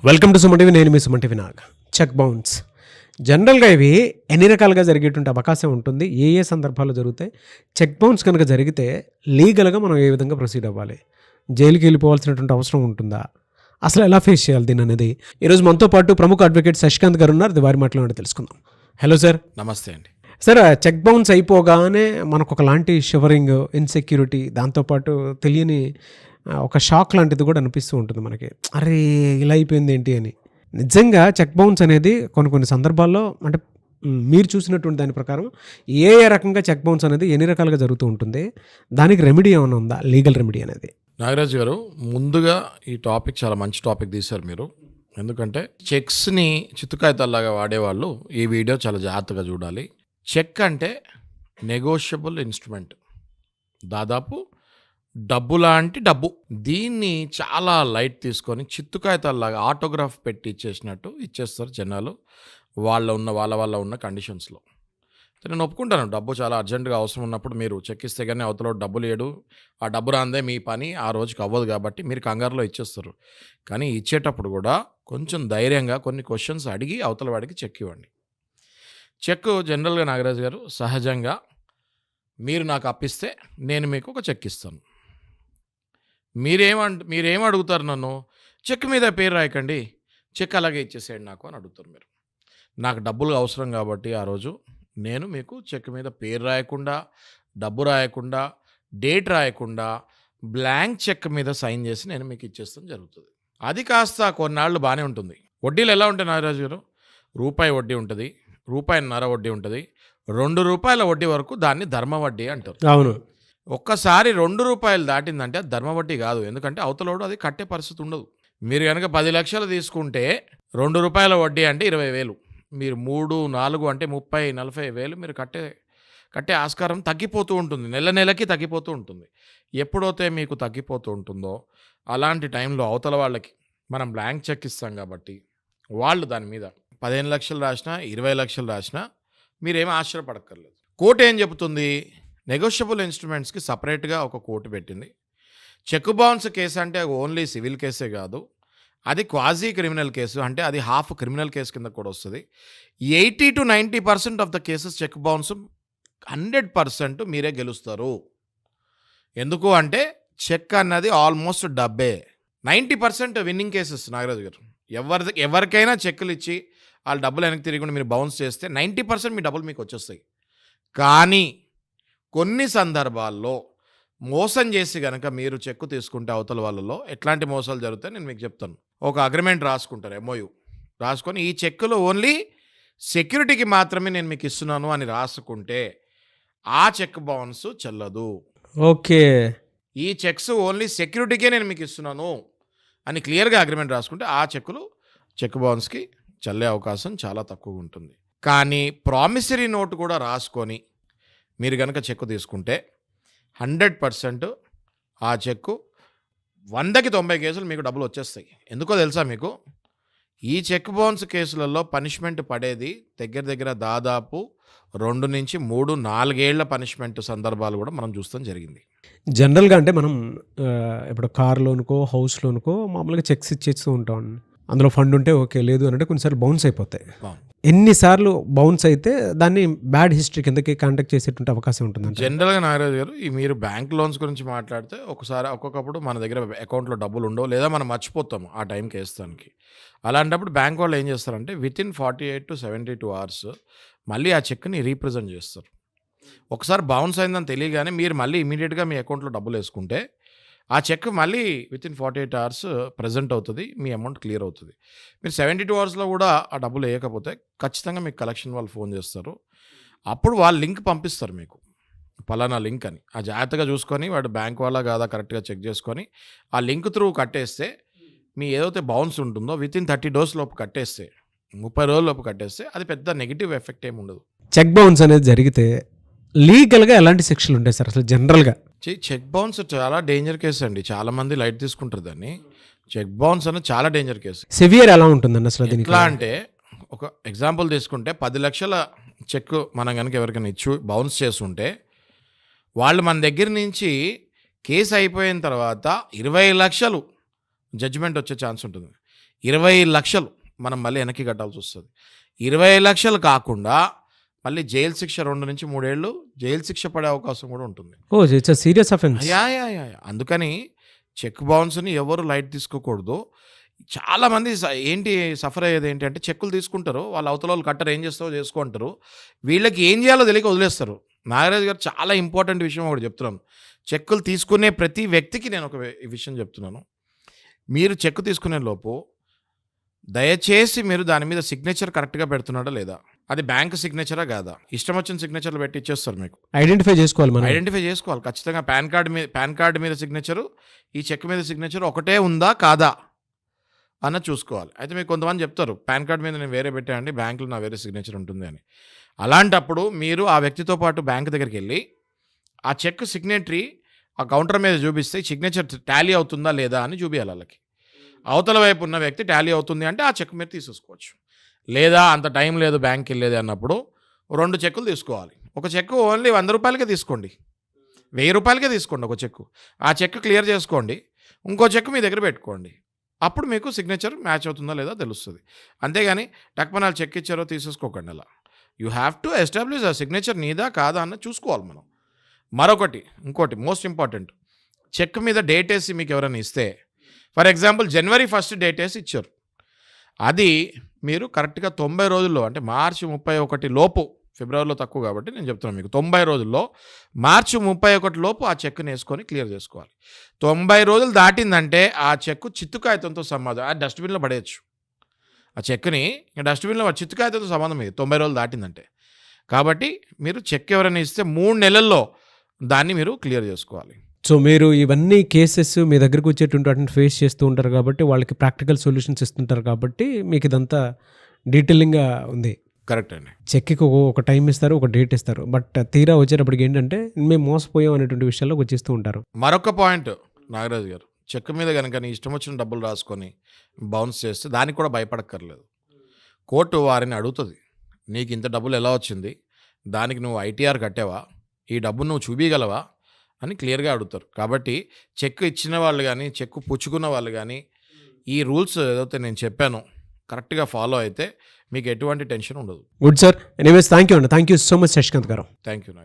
Welcome to Suman TV. నేను మీ Suman TV Nag. Cheque bounce జనరల్గా ఇవి ఎన్ని రకాలుగా జరిగేటువంటి అవకాశం ఉంటుంది, ఏ ఏ సందర్భాల్లో జరుగుతాయి, చెక్ బౌన్స్ కనుక జరిగితే లీగల్గా మనం ఏ విధంగా ప్రొసీడ్ అవ్వాలి, జైలుకి వెళ్ళిపోవాల్సినటువంటి అవసరం ఉంటుందా, అసలు ఎలా ఫేస్ చేయాలి దీన్ని అనేది ఈరోజు మనతో పాటు ప్రముఖ అడ్వకేట్ శశికాంత్ గారు ఉన్నారు. అది వారి మాటలో తెలుసుకుందాం. Hello sir. నమస్తే అండి. సార్, చెక్ బౌన్స్ అయిపోగానే మనకు ఒకలాంటి షివరింగ్, ఇన్సెక్యూరిటీ, దాంతోపాటు తెలియని ఒక షాక్ లాంటిది కూడా అనిపిస్తూ ఉంటుంది మనకి. అరే ఇలా అయిపోయింది ఏంటి అని. నిజంగా చెక్ బౌన్స్ అనేది కొన్ని సందర్భాల్లో అంటే మీరు చూసినటువంటి దాని ప్రకారం ఏ ఏ రకంగా చెక్ బౌన్స్ అనేది ఎన్ని రకాలుగా జరుగుతూ ఉంటుంది, దానికి రెమెడీ ఏమైనా ఉందా, లీగల్ రెమెడీ అనేది? నాగరాజు గారు, ముందుగా ఈ టాపిక్ చాలా మంచి టాపిక్ తీశారు మీరు. ఎందుకంటే చెక్స్ని చిత్తుకాయతల్లాగా వాడేవాళ్ళు ఈ వీడియో చాలా జాగ్రత్తగా చూడాలి. చెక్ అంటే నెగోషియబుల్ ఇన్స్ట్రుమెంట్, దాదాపు డబ్బు లాంటి డబ్బు. దీన్ని చాలా లైట్ తీసుకొని చిత్తుకాయతల్లాగా ఆటోగ్రాఫ్ పెట్టి ఇచ్చేసినట్టు ఇచ్చేస్తారు జనాలు వాళ్ళ ఉన్న కండిషన్స్లో. నేను ఒప్పుకుంటాను, డబ్బు చాలా అర్జెంటుగా అవసరం ఉన్నప్పుడు మీరు చెక్ ఇస్తే కానీ అవతల డబ్బులు లేడు, ఆ డబ్బు రాందే మీ పని ఆ రోజుకి అవ్వదు కాబట్టి మీరు కంగారులో ఇచ్చేస్తారు. కానీ ఇచ్చేటప్పుడు కూడా కొంచెం ధైర్యంగా కొన్ని క్వశ్చన్స్ అడిగి అవతల వాడికి చెక్ ఇవ్వండి. చెక్ జనరల్గా నాగరాజు గారు సహజంగా మీరు నాకు అప్పిస్తే నేను మీకు ఒక చెక్ ఇస్తాను. మీరేం అడుగుతారు నన్ను, చెక్ మీద పేరు రాయకండి, చెక్ అలాగే ఇచ్చేసేయండి నాకు అని అడుగుతారు మీరు. నాకు డబ్బులు అవసరం కాబట్టి ఆ రోజు నేను మీకు చెక్ మీద పేరు రాయకుండా, డబ్బు రాయకుండా, డేట్ రాయకుండా బ్లాంక్ చెక్ మీద సైన్ చేసి నేను మీకు ఇచ్చేస్తాం జరుగుతుంది. అది కాస్త కొన్నాళ్ళు బాగానే ఉంటుంది. వడ్డీలు ఎలా ఉంటాయి నాగరాజు గారు? రూపాయి వడ్డీ ఉంటుంది, రూపాయిన్నర వడ్డీ ఉంటుంది, ₹2 వడ్డీ వరకు దాన్ని ధర్మ వడ్డీ అంటారు. అవును. ఒక్కసారి ₹2 దాటిందంటే అది ధర్మ వడ్డీ కాదు. ఎందుకంటే అవతలోడు అది కట్టే పరిస్థితి ఉండదు. మీరు కనుక 10 లక్షలు తీసుకుంటే ₹2 వడ్డీ అంటే 20,000, మీరు 3, 4 అంటే 30, 40,000 మీరు కట్టే ఆస్కారం తగ్గిపోతూ ఉంటుంది. నెలకి తగ్గిపోతూ ఉంటుంది. ఎప్పుడైతే మీకు తగ్గిపోతూ ఉంటుందో అలాంటి టైంలో అవతల వాళ్ళకి మనం బ్లాంక్ చెక్ ఇస్తాం కాబట్టి వాళ్ళు దాని మీద 15 లక్షలు రాసినా, 20 లక్షలు రాసినా మీరేమీ ఆశ్చర్యపడక్కర్లేదు. కోర్టు ఏం చెబుతుంది? నెగోషియబుల్ ఇన్స్ట్రుమెంట్స్కి సపరేట్గా ఒక కోర్టు పెట్టింది. చెక్ బౌన్స్ కేసు అంటే ఓన్లీ సివిల్ కేసే కాదు, అది క్వాజీ క్రిమినల్ కేసు, అంటే అది హాఫ్ క్రిమినల్ కేసు కింద కూడా వస్తుంది. 80 to 90% of the cases cheque bounce 100% మీరే గెలుస్తారు. ఎందుకు అంటే చెక్ అన్నది ఆల్మోస్ట్ డబ్బే. 90% విన్నింగ్ కేసెస్ నాగరాజు గారు. ఎవరికైనా చెక్కులు ఇచ్చి వాళ్ళ డబ్బులు వెనక్కి తిరిగి మీరు బౌన్స్ చేస్తే 90% మీ డబ్బులు మీకు వచ్చేస్తాయి. కానీ కొన్ని సందర్భాల్లో మోసం చేసి కనుక మీరు చెక్కు తీసుకుంటే అవతల వాళ్ళలో ఎట్లాంటి మోసాలు జరుగుతాయి నేను మీకు చెప్తాను. ఒక అగ్రిమెంట్ రాసుకుంటారు, MOU రాసుకొని ఈ చెక్కులో ఓన్లీ సెక్యూరిటీకి మాత్రమే నేను మీకు ఇస్తున్నాను అని రాసుకుంటే ఆ చెక్ బౌన్స్ చెల్లదు. ఓకే. ఈ చెక్స్ ఓన్లీ సెక్యూరిటీకే నేను మీకు ఇస్తున్నాను అని క్లియర్గా అగ్రిమెంట్ రాసుకుంటే ఆ చెక్ బౌన్స్కి చెల్లే అవకాశం చాలా తక్కువ ఉంటుంది. కానీ ప్రామిసరీ నోట్ కూడా రాసుకొని మీరు కనుక చెక్కు తీసుకుంటే 100% ఆ చెక్కు 100కి 90 కేసులు మీకు డబ్బులు వచ్చేస్తాయి. ఎందుకో తెలుసా మీకు? ఈ చెక్ బౌన్స్ కేసులలో పనిష్మెంట్ పడేది దగ్గర దాదాపు 2 నుంచి 3, 4 ఏళ్ల పనిష్మెంట్ సందర్భాలు కూడా మనం చూస్తాం జరిగింది. జనరల్గా అంటే మనం ఇప్పుడు కార్ లోనుకో, హౌస్ లోనుకో మామూలుగా చెక్స్ ఇచ్చేస్తూ ఉంటాం. అందులో ఫండ్ ఉంటే ఓకే, లేదు అంటే కొన్నిసార్లు బౌన్స్ అయిపోతాయి. ఎన్నిసార్లు బౌన్స్ అయితే దాన్ని బ్యాడ్ హిస్టరీ కిందకి కాంటాక్ట్ చేసేటువంటి అవకాశం ఉంటుంది. జనరల్గా నాగరాజు గారు, మీరు బ్యాంక్ లోన్స్ గురించి మాట్లాడితే ఒక్కొక్కప్పుడు మన దగ్గర అకౌంట్లో డబ్బులు ఉండవు, లేదా మనం మర్చిపోతాము ఆ టైంకి వేస్తానికి. అలాంటప్పుడు బ్యాంక్ వాళ్ళు ఏం చేస్తారంటే వితిన్ 48 to 72 hours మళ్ళీ ఆ చెక్ని రీప్రజెంట్ చేస్తారు. ఒకసారి బౌన్స్ అయిందని తెలియగానే మీరు మళ్ళీ ఇమీడియట్గా మీ అకౌంట్లో డబ్బులు వేసుకుంటే ఆ చెక్ మళ్ళీ వితిన్ 48 hours ప్రజెంట్ అవుతుంది, మీ అమౌంట్ క్లియర్ అవుతుంది. మీరు 72 hours కూడా ఆ డబ్బులు వేయకపోతే ఖచ్చితంగా మీకు కలెక్షన్ వాళ్ళు ఫోన్ చేస్తారు. అప్పుడు వాళ్ళు లింక్ పంపిస్తారు మీకు, పలానా లింక్ అని. ఆ జాగ్రత్తగా చూసుకొని వాడు బ్యాంక్ వాళ్ళ కాదా కరెక్ట్గా చెక్ చేసుకొని ఆ లింక్ త్రూ కట్టేస్తే మీ ఏదైతే బౌన్స్ ఉంటుందో వితిన్ 30 days లోపు కట్టేస్తే, 30 రోజుల లోపు కట్టేస్తే అది పెద్ద నెగిటివ్ ఎఫెక్ట్ ఏమి ఉండదు. చెక్ బౌన్స్ అనేది జరిగితే లీగల్గా ఎలాంటి శిక్షలు ఉంటాయి సార్ అసలు జనరల్గా? చెక్ బౌన్స్ చాలా డేంజర్ కేసు అండి. చాలా మంది లైట్ తీసుకుంటారు దాన్ని. చెక్ బౌన్స్ అనేది చాలా డేంజర్ కేసు. సివియర్ ఎలా ఉంటుందండి అసలు దీనికి? ఎట్లా అంటే ఒక ఎగ్జాంపుల్ తీసుకుంటే 10 లక్షల చెక్ మనం కనుక ఎవరికైనా ఇచ్చి బౌన్స్ చేస్తుంటే వాళ్ళు మన దగ్గర నుంచి కేసు అయిపోయిన తర్వాత 20 లక్షలు జడ్జిమెంట్ వచ్చే ఛాన్స్ ఉంటుంది. 20 లక్షలు మనం మళ్ళీ వెనక్కి కట్టాల్సి వస్తుంది. 20 లక్షలు కాకుండా మళ్ళీ జైలు శిక్ష 2 నుంచి 3 ఏళ్ళు జైలు శిక్ష పడే అవకాశం కూడా ఉంటుంది. Oh it's serious offence. Yeah yeah yeah yeah. అందుకని చెక్ బౌన్స్ని ఎవరు లైట్ తీసుకోకూడదు. చాలామంది ఏంటి సఫర్ అయ్యేది ఏంటి అంటే చెక్కులు తీసుకుంటారు, వాళ్ళ అవతల వాళ్ళు కట్టరు, ఏం చేస్తారో చేసుకుంటారు, వీళ్ళకి ఏం చేయాలో తెలియక వదిలేస్తారు. నాగరాజు గారు చాలా ఇంపార్టెంట్ విషయం ఒకటి చెప్తున్నాను. చెక్కులు తీసుకునే ప్రతి వ్యక్తికి నేను ఒక విషయం చెప్తున్నాను. మీరు చెక్ తీసుకునే లోపు దయచేసి మీరు దాని మీద సిగ్నేచర్ కరెక్ట్గా పెడుతున్నాడా లేదా, అది బ్యాంక్ సిగ్నేచరా కాదా, ఇష్టం వచ్చిన సిగ్నేచర్లు పెట్టి ఇచ్చేస్తారు మీకు. ఐడెంటిఫై చేసుకోవాలి మనం. ఐడెంటిఫై చేసుకోవాలి ఖచ్చితంగా. పాన్ కార్డు మీద సిగ్నేచరు, ఈ చెక్ మీద సిగ్నేచర్ ఒకటే ఉందా కాదా అన్నది చూసుకోవాలి. అయితే మీకు కొంతమంది చెప్తారు పాన్ కార్డు మీద నేను వేరే పెట్టానండి, బ్యాంకులో నా వేరే సిగ్నేచర్ ఉంటుంది అని. అలాంటప్పుడు మీరు ఆ వ్యక్తితో పాటు బ్యాంక్ దగ్గరికి వెళ్ళి ఆ చెక్ సిగ్నేటరీ ఆ కౌంటర్ మీద చూపిస్తే సిగ్నేచర్ టాలీ అవుతుందా లేదా అని చూపించాలి వాళ్ళకి. అవతల వైపు ఉన్న వ్యక్తి టాలీ అవుతుంది అంటే ఆ చెక్ మీరు తీసేసుకోవచ్చు. లేదా అంత టైం లేదు బ్యాంక్కి వెళ్ళేది అన్నప్పుడు 2 చెక్కులు తీసుకోవాలి. ఒక చెక్ ఓన్లీ 100 రూపాయలకే తీసుకోండి, 1000 రూపాయలకే తీసుకోండి ఒక చెక్కు. ఆ చెక్ క్లియర్ చేసుకోండి, ఇంకో చెక్ మీ దగ్గర పెట్టుకోండి. అప్పుడు మీకు సిగ్నేచర్ మ్యాచ్ అవుతుందా లేదా తెలుస్తుంది. అంతేగాని టక్మనాలు చెక్ ఇచ్చారో తీసేసుకోకండి అలా. యూ హ్యావ్ టు ఎస్టాబ్లిష్ ఆ సిగ్నేచర్ నీదా కాదా అన్న చూసుకోవాలి మనం. ఇంకోటి మోస్ట్ ఇంపార్టెంట్, చెక్ మీద డేట్ వేసి మీకు ఎవరైనా ఇస్తే, ఫర్ ఎగ్జాంపుల్ January 1 డేట్ వేసి ఇచ్చారు, అది మీరు కరెక్ట్గా 90 రోజుల్లో అంటే March 31 లోపు, ఫిబ్రవరిలో తక్కువ కాబట్టి నేను చెప్తున్నాను మీకు, 90 రోజుల్లో March 31 లోపు ఆ చెక్ని వేసుకొని క్లియర్ చేసుకోవాలి. 90 రోజులు దాటిందంటే ఆ చెక్కు చిత్తుకాగితంతో సంబంధం, ఆ డస్ట్బిన్లో పడేయచ్చు. ఆ చెక్ని డస్ట్బిన్లో చిత్తుకాగితంతో సంబంధం ఇది 90 రోజులు దాటిందంటే. కాబట్టి మీరు చెక్ ఎవరైనా ఇస్తే 3 నెలల్లో దాన్ని మీరు క్లియర్ చేసుకోవాలి. సో మీరు ఇవన్నీ కేసెస్ మీ దగ్గరకు వచ్చేటువంటి వాటిని ఫేస్ చేస్తూ ఉంటారు కాబట్టి, వాళ్ళకి ప్రాక్టికల్ సొల్యూషన్స్ ఇస్తుంటారు కాబట్టి మీకు ఇదంతా డీటెయిలింగ్గా ఉంది. కరెక్ట్ అండి. చెక్కి ఒక టైం ఇస్తారు, ఒక డేట్ ఇస్తారు, బట్ తీరా వచ్చేటప్పటికి ఏంటంటే మేము మోసపోయాం అనేటువంటి విషయాల్లో వచ్చేస్తూ ఉంటారు. మరొక పాయింట్ నాగరాజు గారు, చెక్ మీద కనుక నీ ఇష్టం వచ్చిన డబ్బులు రాసుకొని బౌన్స్ చేస్తే దానికి కూడా భయపడక్కర్లేదు. కోర్టు వారిని అడుగుతుంది, నీకు ఇంత డబ్బులు ఎలా వచ్చింది, దానికి నువ్వు ITR కట్టావా, ఈ డబ్బు నువ్వు చూపించగలవా అని క్లియర్గా అడుగుతారు. కాబట్టి చెక్ ఇచ్చిన వాళ్ళు కానీ చెక్ పుచ్చుకున్న వాళ్ళు కానీ ఈ రూల్స్ ఏదైతే నేను చెప్పానో కరెక్ట్గా ఫాలో అయితే మీకు ఎటువంటి టెన్షన్ ఉండదు. Good sir. Anyways thank you అండి. Thank you so much Shashikant గారు. Thank you.